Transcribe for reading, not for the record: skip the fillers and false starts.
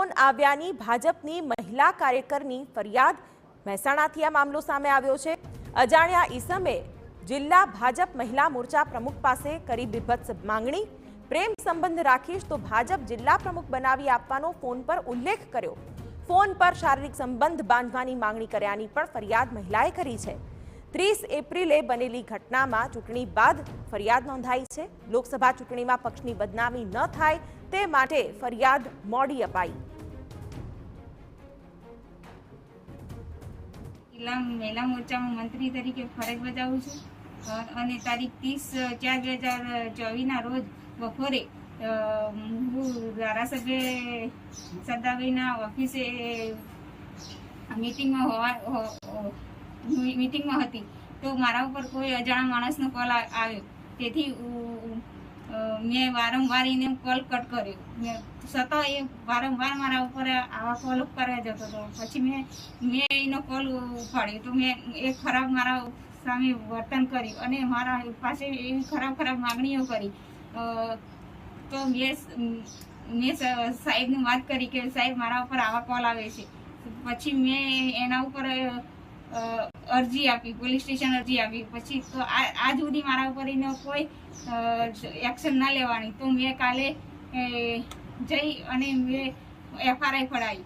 Phone આવ્યાની ભાજપની મહિલા કાર્યકરની ફરિયાદ। મહેસાણાથી આ મામલો સામે આવ્યો છે। અજાણ્યા ઈસમે જિલ્લા ભાજપ મહિલા મોરચા પ્રમુખ પાસે કરી બીભત્સ માંગણી। પ્રેમ સંબંધ રાખીશ તો ભાજપ જિલ્લા પ્રમુખ બનાવી આપવાનો ફોન પર ઉલ્લેખ કર્યો। ફોન પર શારીરિક સંબંધ બાંધવાની માંગણી કર્યાની પણ ફરિયાદ મહિલાએ કરી છે। 30 એપ્રિલે બનેલી ઘટનામાં ચૂંટણી બાદ ફરિયાદ નોંધાઈ છે। લોકસભા ચૂંટણીમાં પક્ષની બદનામી ન થાય તે માટે ફરિયાદ મોડી અપાઈ। જિલ્લા મહિલા મોરચામાં મંત્રી તરીકે ફરજ બજાવું છું અને તારીખ 30/4/2024ના રોજ બપોરે હું ધારાસભ્ય સરદારભાઈના ઓફિસે મીટિંગમાં હતી તો મારા ઉપર કોઈ અજાણા માણસનો કોલ આવ્યો। તેથી મેં વારંવાર એને કોલ કટ કર્યો। છતાં એ વારંવાર મારા ઉપર આવા કોલ કરવા જતો હતો। પછી મેં એનો કોલ ઉપાડ્યો તો મેં એ ખરાબ મારા સામે વર્તન કર્યું અને મારા પાસે એવી ખરાબ માગણીઓ કરી। તો મેં સાહેબને વાત કરી કે સાહેબ મારા ઉપર આવા કોલ આવે છે। પછી મેં એના ઉપર અરજી આપી, પોલીસ સ્ટેશન અરજી આપી। પછી તો આજ સુધી મારા ઉપર એનો કોઈ એક્શન ના લેવાની। તો મેં કાલે જઈ અને મેં FRI પડાવી।